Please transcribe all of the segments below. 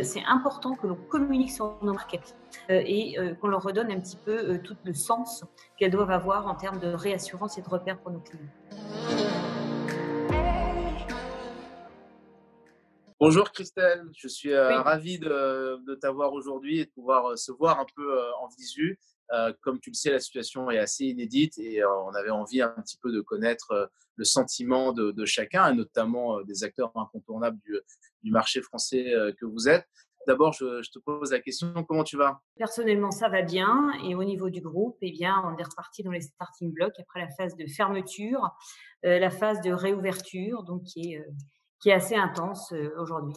c'est important que l'on communique sur nos marques et qu'on leur redonne un petit peu tout le sens qu'elles doivent avoir en termes de réassurance et de repères pour nos clients. Bonjour Christelle, je suis Oui. ravi de t'avoir aujourd'hui et de pouvoir se voir un peu en visu. Comme tu le sais, la situation est assez inédite et on avait envie un petit peu de connaître le sentiment de chacun et notamment des acteurs incontournables du marché français que vous êtes. D'abord, je te pose la question, comment tu vas? Personnellement, ça va bien et au niveau du groupe, eh bien, on est reparti dans les starting blocks après la phase de fermeture, la phase de réouverture, donc qui est assez intense, aujourd'hui.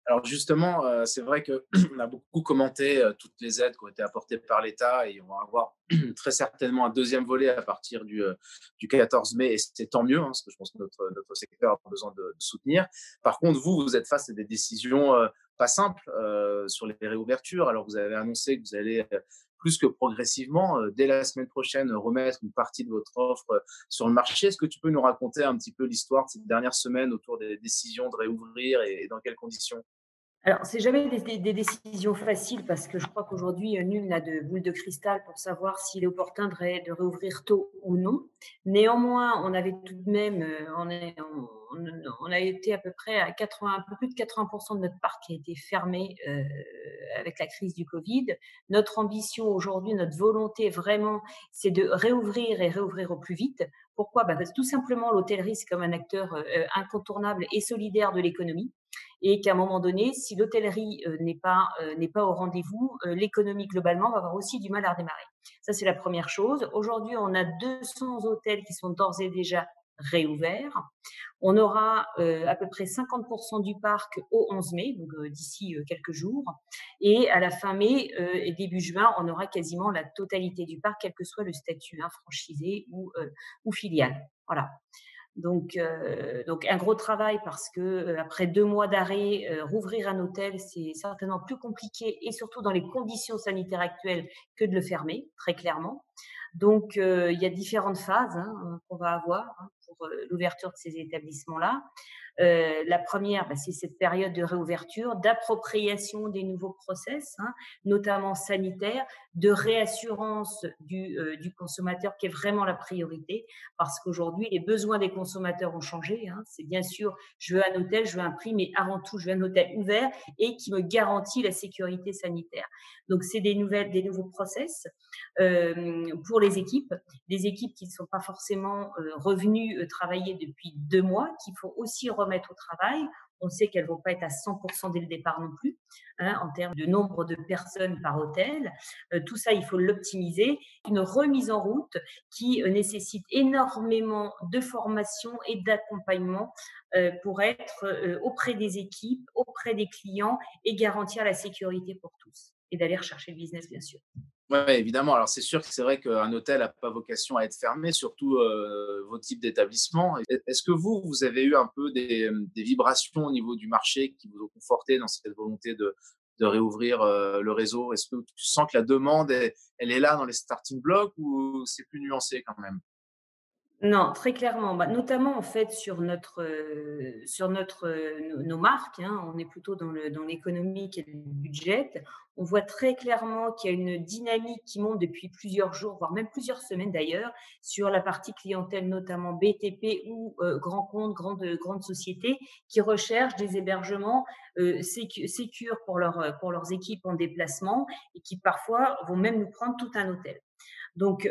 Alors justement, c'est vrai qu'on a beaucoup commenté toutes les aides qui ont été apportées par l'État et on va avoir très certainement un deuxième volet à partir du 14 mai et c'est tant mieux, hein, parce que je pense que notre secteur a besoin de soutenir. Par contre, vous êtes face à des décisions pas simples sur les réouvertures. Alors vous avez annoncé que vous allez plus que progressivement, dès la semaine prochaine, remettre une partie de votre offre sur le marché. Est-ce que tu peux nous raconter un petit peu l'histoire de ces dernières semaines autour des décisions de réouvrir et dans quelles conditions? Alors, c'est jamais des décisions faciles parce que je crois qu'aujourd'hui, nul n'a de boule de cristal pour savoir s'il est opportun de réouvrir tôt ou non. Néanmoins, on avait tout de même, on a été à peu près à 80, un peu plus de 80% de notre parc qui a été fermé avec la crise du Covid. Notre ambition aujourd'hui, notre volonté vraiment, c'est de réouvrir et réouvrir au plus vite. Pourquoi? Parce que tout simplement, l'hôtellerie, c'est comme un acteur incontournable et solidaire de l'économie et qu'à un moment donné, si l'hôtellerie n'est pas au rendez-vous, l'économie globalement va avoir aussi du mal à redémarrer. Ça, c'est la première chose. Aujourd'hui, on a 200 hôtels qui sont d'ores et déjà réouverts. On aura à peu près 50% du parc au 11 mai, donc d'ici quelques jours. Et à la fin mai et début juin, on aura quasiment la totalité du parc, quel que soit le statut, hein, franchisé ou filiale. Voilà. Donc un gros travail parce que après 2 mois d'arrêt, rouvrir un hôtel, c'est certainement plus compliqué et surtout dans les conditions sanitaires actuelles que de le fermer, très clairement. Donc il y a différentes phases hein, qu'on va avoir hein, pour l'ouverture de ces établissements-là. La première, c'est cette période de réouverture, d'appropriation des nouveaux process, hein, notamment sanitaires, de réassurance du consommateur qui est vraiment la priorité, parce qu'aujourd'hui, les besoins des consommateurs ont changé. Hein. C'est bien sûr, je veux un hôtel, je veux un prix, mais avant tout, je veux un hôtel ouvert et qui me garantit la sécurité sanitaire. Donc, c'est des nouveaux process pour les équipes, des équipes qui ne sont pas forcément revenues travailler depuis 2 mois, qu'il faut aussi remettre au travail. On sait qu'elles ne vont pas être à 100% dès le départ non plus, hein, en termes de nombre de personnes par hôtel. Tout ça, il faut l'optimiser. Une remise en route qui nécessite énormément de formation et d'accompagnement pour être auprès des équipes, auprès des clients et garantir la sécurité pour tous. Et d'aller rechercher le business, bien sûr. Ouais, évidemment. Alors, c'est sûr que c'est vrai qu'un hôtel n'a pas vocation à être fermé, surtout vos types d'établissements. Est-ce que vous avez eu un peu des vibrations au niveau du marché qui vous ont conforté dans cette volonté de réouvrir le réseau? Est-ce que tu sens que la demande, elle est là dans les starting blocks ou c'est plus nuancé quand même? Non, très clairement, notamment en fait sur nos marques, hein, on est plutôt dans l'économique et le budget. On voit très clairement qu'il y a une dynamique qui monte depuis plusieurs jours, voire même plusieurs semaines d'ailleurs, sur la partie clientèle, notamment BTP ou grands comptes, grandes sociétés qui recherchent des hébergements sécures pour leurs équipes en déplacement et qui parfois vont même nous prendre tout un hôtel. Donc,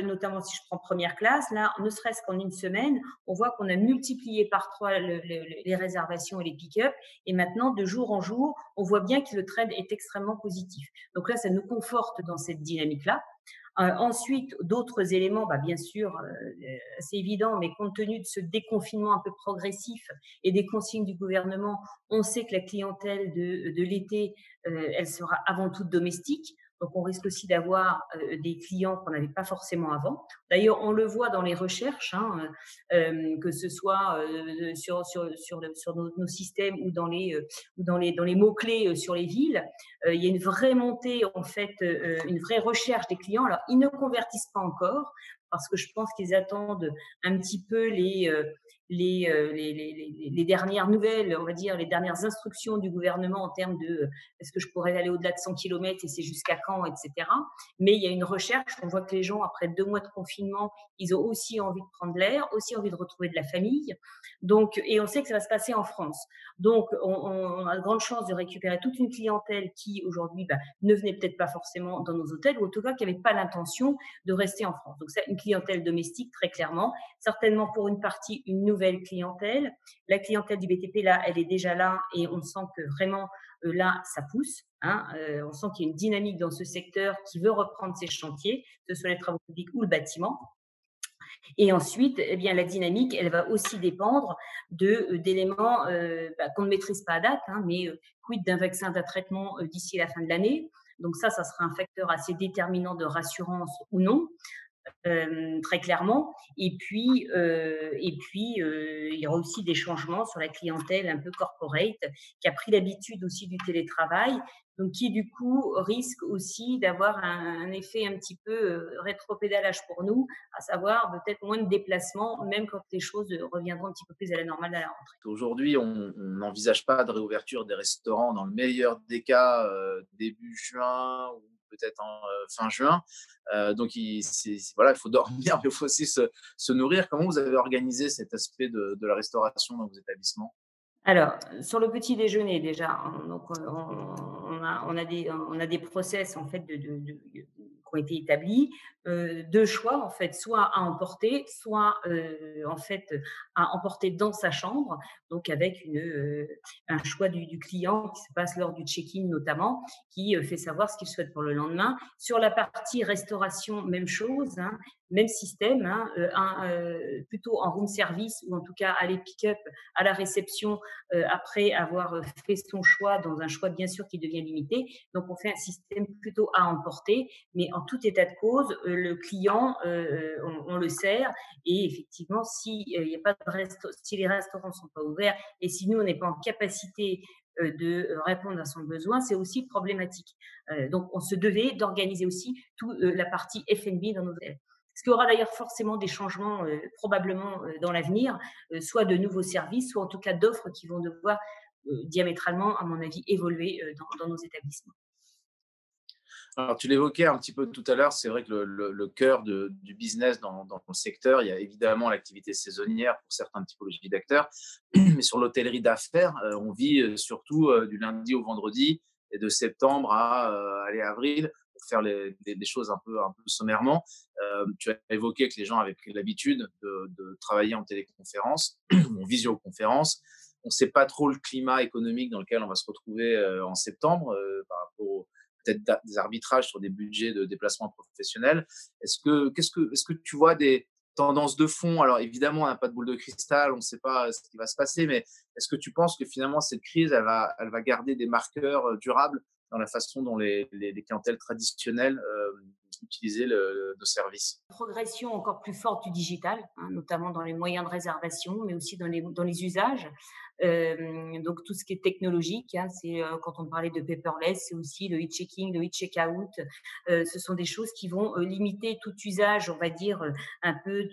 notamment si je prends première classe, là, ne serait-ce qu'en une semaine, on voit qu'on a multiplié par 3 les réservations et les pick-up. Et maintenant, de jour en jour, on voit bien que le trend est extrêmement positif. Donc là, ça nous conforte dans cette dynamique-là. Ensuite, d'autres éléments, bien sûr, c'est évident, mais compte tenu de ce déconfinement un peu progressif et des consignes du gouvernement, on sait que la clientèle de l'été, elle sera avant tout domestique. Donc, on risque aussi d'avoir des clients qu'on n'avait pas forcément avant. D'ailleurs, on le voit dans les recherches, hein, que ce soit sur nos systèmes ou dans les mots-clés sur les villes. Il y a une vraie montée, en fait, une vraie recherche des clients. Alors, ils ne convertissent pas encore parce que je pense qu'ils attendent un petit peu les dernières nouvelles, on va dire, les dernières instructions du gouvernement en termes de est-ce que je pourrais aller au-delà de 100 kilomètres et c'est jusqu'à quand, etc. Mais il y a une recherche, on voit que les gens, après 2 mois de confinement, ils ont aussi envie de prendre l'air, aussi envie de retrouver de la famille. Donc, et on sait que ça va se passer en France. Donc, on a de grandes chances de récupérer toute une clientèle qui, aujourd'hui, ne venait peut-être pas forcément dans nos hôtels, ou en tout cas qui n'avait pas l'intention de rester en France. Donc, c'est une clientèle domestique, très clairement. Certainement, pour une partie, une nouvelle clientèle. La clientèle du BTP, là, elle est déjà là et on sent que vraiment, là, ça pousse. Hein, on sent qu'il y a une dynamique dans ce secteur qui veut reprendre ses chantiers, que ce soit les travaux publics ou le bâtiment. Et ensuite, eh bien, la dynamique, elle va aussi dépendre d'éléments qu'on ne maîtrise pas à date, hein, mais quid d'un vaccin, d'un traitement d'ici la fin de l'année. Donc ça sera un facteur assez déterminant de rassurance ou non. Très clairement. Il y aura aussi des changements sur la clientèle un peu corporate qui a pris l'habitude aussi du télétravail, donc qui du coup risque aussi d'avoir un effet un petit peu rétropédalage pour nous, à savoir peut-être moins de déplacements, même quand les choses reviendront un petit peu plus à la normale à la rentrée. Aujourd'hui, on n'envisage pas de réouverture des restaurants dans le meilleur des cas début juin ou peut-être en fin juin. Donc, voilà, il faut dormir, mais il faut aussi se nourrir. Comment vous avez organisé cet aspect de la restauration dans vos établissements? Alors, sur le petit déjeuner déjà, donc on a des process en fait qui ont été établis, 2 choix en fait, soit à emporter, soit, en fait, à emporter dans sa chambre, donc avec un choix du client qui se passe lors du check-in notamment, qui, fait savoir ce qu'il souhaite pour le lendemain. Sur la partie restauration, même chose, hein, même système, hein, plutôt en room service ou en tout cas aller pick-up à la réception après avoir fait son choix, dans un choix bien sûr qui devient limité. Donc on fait un système plutôt à emporter, mais en tout état de cause, le client, on le sert et effectivement, si les restaurants ne sont pas ouverts et si nous, on n'est pas en capacité de répondre à son besoin, c'est aussi problématique. Donc on se devait d'organiser aussi toute la partie F&B dans nos hôtels. Ce qui aura d'ailleurs forcément des changements probablement dans l'avenir, soit de nouveaux services, soit en tout cas d'offres qui vont devoir diamétralement, à mon avis, évoluer dans nos établissements. Alors, tu l'évoquais un petit peu tout à l'heure, c'est vrai que le cœur du business dans le secteur, il y a évidemment l'activité saisonnière pour certaines typologies d'acteurs, mais sur l'hôtellerie d'affaires, on vit surtout du lundi au vendredi et de septembre à aller avril pour faire des choses un peu sommairement. Tu as évoqué que les gens avaient pris l'habitude de travailler en téléconférence ou en visioconférence. On ne sait pas trop le climat économique dans lequel on va se retrouver en septembre par rapport peut-être des arbitrages sur des budgets de déplacement professionnels. Est-ce que tu vois des tendances de fond? Alors évidemment, on n'a pas de boule de cristal, on ne sait pas ce qui va se passer, mais est-ce que tu penses que finalement cette crise, elle va garder des marqueurs durables dans la façon dont les clientèles traditionnelles utilisaient nos services? Progression encore plus forte du digital, hein, notamment dans les moyens de réservation, mais aussi dans les usages. Donc tout ce qui est technologique, hein, c'est quand on parlait de paperless, c'est aussi le e-checking, le e-checkout. Ce sont des choses qui vont limiter tout usage, on va dire, un peu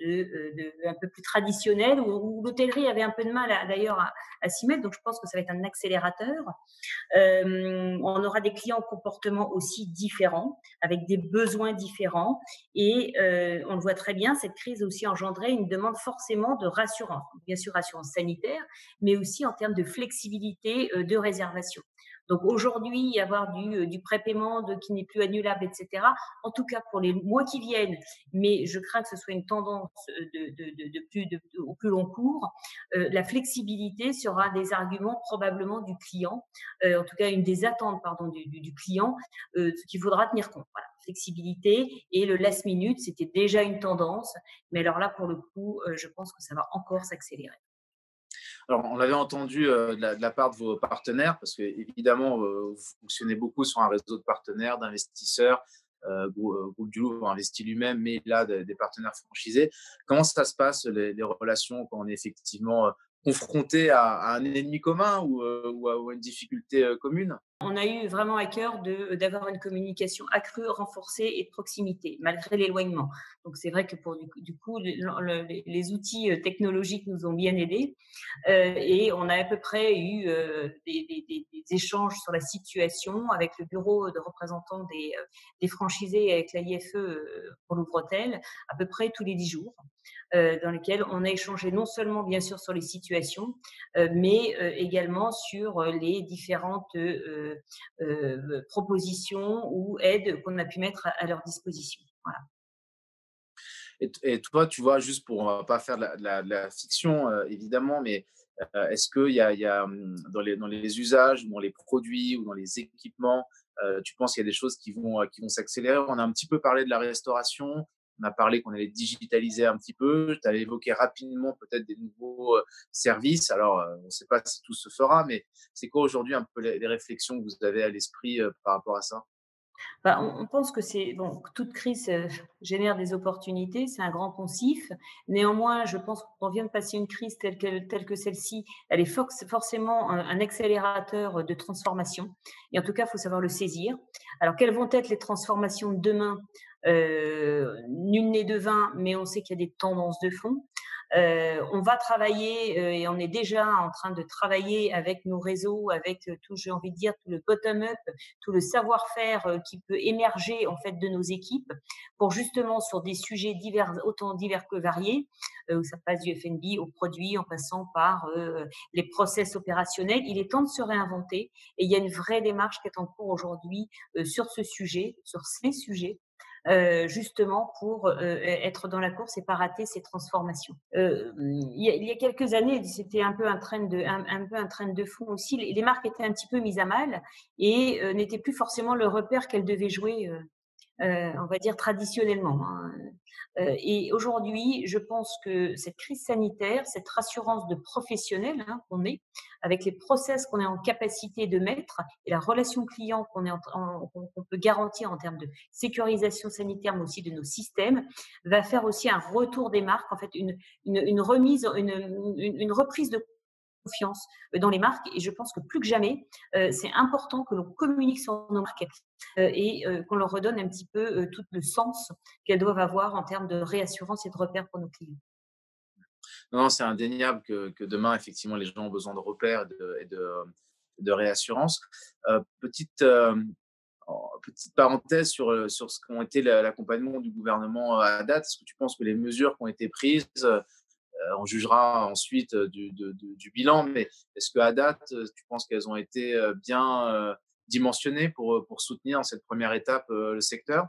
plus traditionnel, où l'hôtellerie avait un peu de mal d'ailleurs à s'y mettre. Donc je pense que ça va être un accélérateur. On aura des clients au comportement aussi différents, avec des besoins différents. Et on le voit très bien, cette crise a aussi engendré une demande forcément de rassurance. Bien sûr, rassurance sanitaire, mais aussi en termes de flexibilité de réservation. Donc aujourd'hui, y avoir du prépaiement qui n'est plus annulable, etc. En tout cas pour les mois qui viennent, mais je crains que ce soit une tendance au plus long cours. La flexibilité sera des arguments probablement du client, en tout cas une des attentes pardon, du client, ce qu'il faudra tenir compte. Voilà. Flexibilité et le last minute, c'était déjà une tendance, mais alors là, pour le coup, je pense que ça va encore s'accélérer. Alors, on l'avait entendu de la part de vos partenaires, parce que évidemment, vous fonctionnez beaucoup sur un réseau de partenaires, d'investisseurs. Groupe du Louvre investit lui-même, mais il a des partenaires franchisés. Comment ça se passe, les relations, quand on est effectivement confronté à un ennemi commun ou à une difficulté commune? On a eu vraiment à cœur d'avoir une communication accrue, renforcée et de proximité, malgré l'éloignement. Donc c'est vrai que pour du coup, les outils technologiques nous ont bien aidés. Et on a à peu près eu des échanges sur la situation avec le bureau de représentants des franchisés et avec l'AIFE pour Louvretel, à peu près tous les 10 jours, dans lesquels on a échangé non seulement bien sûr sur les situations, mais également sur les différentes propositions ou aides qu'on a pu mettre à leur disposition. Voilà. Et toi, tu vois, juste pour pas faire de la fiction, évidemment, mais est-ce qu'il y a dans les usages, dans les produits ou dans les équipements, tu penses qu'il y a des choses qui vont s'accélérer? On a un petit peu parlé de la restauration, on a parlé qu'on allait digitaliser un petit peu, tu avais évoqué rapidement peut-être des nouveaux services. Alors, on ne sait pas si tout se fera, mais c'est quoi aujourd'hui un peu les réflexions que vous avez à l'esprit par rapport à ça? Bah, on pense que c'est bon, que toute crise génère des opportunités, c'est un grand poncif. Néanmoins, je pense qu'on vient de passer une crise telle que celle-ci, elle est forcément un accélérateur de transformation. Et en tout cas, il faut savoir le saisir. Alors, quelles vont être les transformations de demain? Nul n'est devin, mais on sait qu'il y a des tendances de fond. On va travailler et on est déjà en train de travailler avec nos réseaux, avec tout, j'ai envie de dire, tout le bottom-up, tout le savoir-faire qui peut émerger en fait de nos équipes pour justement sur des sujets divers, autant divers que variés, où ça passe du F&B au produit en passant par les process opérationnels. Il est temps de se réinventer et il y a une vraie démarche qui est en cours aujourd'hui sur ce sujet, sur ces sujets, justement pour être dans la course et pas rater ces transformations. Il y a quelques années, c'était un peu un trend de fond aussi. Les marques étaient un petit peu mises à mal et n'étaient plus forcément le repère qu'elles devaient jouer, on va dire traditionnellement, hein. Et aujourd'hui, je pense que cette crise sanitaire, cette rassurance de professionnels hein, qu'on est, avec les process qu'on est en capacité de mettre et la relation client qu'on peut garantir en termes de sécurisation sanitaire, mais aussi de nos systèmes, va faire aussi un retour des marques, en fait, une remise, une reprise de confiance dans les marques. Et je pense que plus que jamais, c'est important que l'on communique sur nos marques et qu'on leur redonne un petit peu tout le sens qu'elles doivent avoir en termes de réassurance et de repères pour nos clients. Non, non, c'est indéniable que demain, effectivement, les gens ont besoin de repères et de réassurance. Petite, petite parenthèse sur ce qu'ont été l'accompagnement du gouvernement à date. Est-ce que tu penses que les mesures qui ont été prises, on jugera ensuite du bilan, mais est-ce qu'à date, tu penses qu'elles ont été bien dimensionnées pour soutenir en cette première étape le secteur?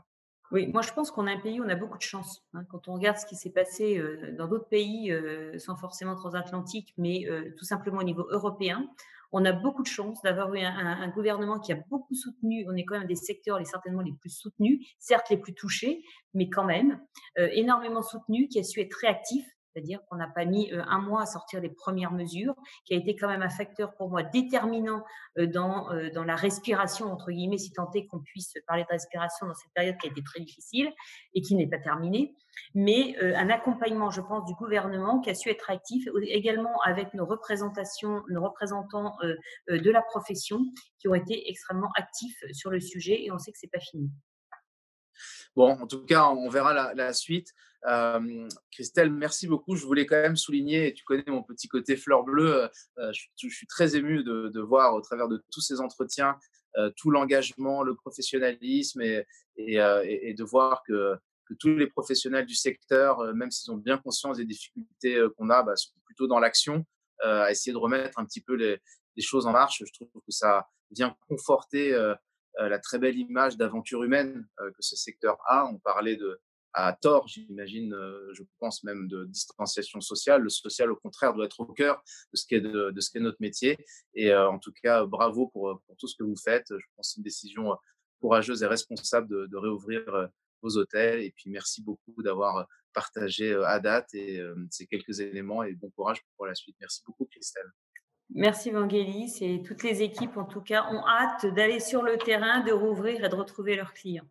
Oui, moi je pense qu'on a un pays où on a beaucoup de chance, hein. Quand on regarde ce qui s'est passé dans d'autres pays, sans forcément transatlantique, mais tout simplement au niveau européen, on a beaucoup de chance d'avoir eu un gouvernement qui a beaucoup soutenu. On est quand même des secteurs certainement les plus soutenus, certes les plus touchés, mais quand même énormément soutenu, qui a su être réactif. C'est-à-dire qu'on n'a pas mis un mois à sortir les premières mesures, qui a été quand même un facteur pour moi déterminant dans la respiration, entre guillemets, si tant est qu'on puisse parler de respiration dans cette période qui a été très difficile et qui n'est pas terminée, mais un accompagnement, je pense, du gouvernement qui a su être actif, également avec nos représentants de la profession qui ont été extrêmement actifs sur le sujet et on sait que c'est pas fini. Bon, en tout cas, on verra la suite. Christelle, merci beaucoup. Je voulais quand même souligner, et tu connais mon petit côté fleur bleue, je suis très ému de voir au travers de tous ces entretiens tout l'engagement, le professionnalisme et de voir que tous les professionnels du secteur, même s'ils ont bien conscience des difficultés qu'on a, bah, sont plutôt dans l'action, à essayer de remettre un petit peu les choses en marche. Je trouve que ça vient conforter la très belle image d'aventure humaine que ce secteur a. On parlait à tort, j'imagine, je pense même de distanciation sociale. Le social, au contraire, doit être au cœur de ce qu'est notre métier. Et en tout cas, bravo pour tout ce que vous faites. Je pense que c'est une décision courageuse et responsable de réouvrir vos hôtels. Et puis, merci beaucoup d'avoir partagé à date et ces quelques éléments et bon courage pour la suite. Merci beaucoup, Christelle. Merci Vangelis et toutes les équipes en tout cas ont hâte d'aller sur le terrain, de rouvrir et de retrouver leurs clients.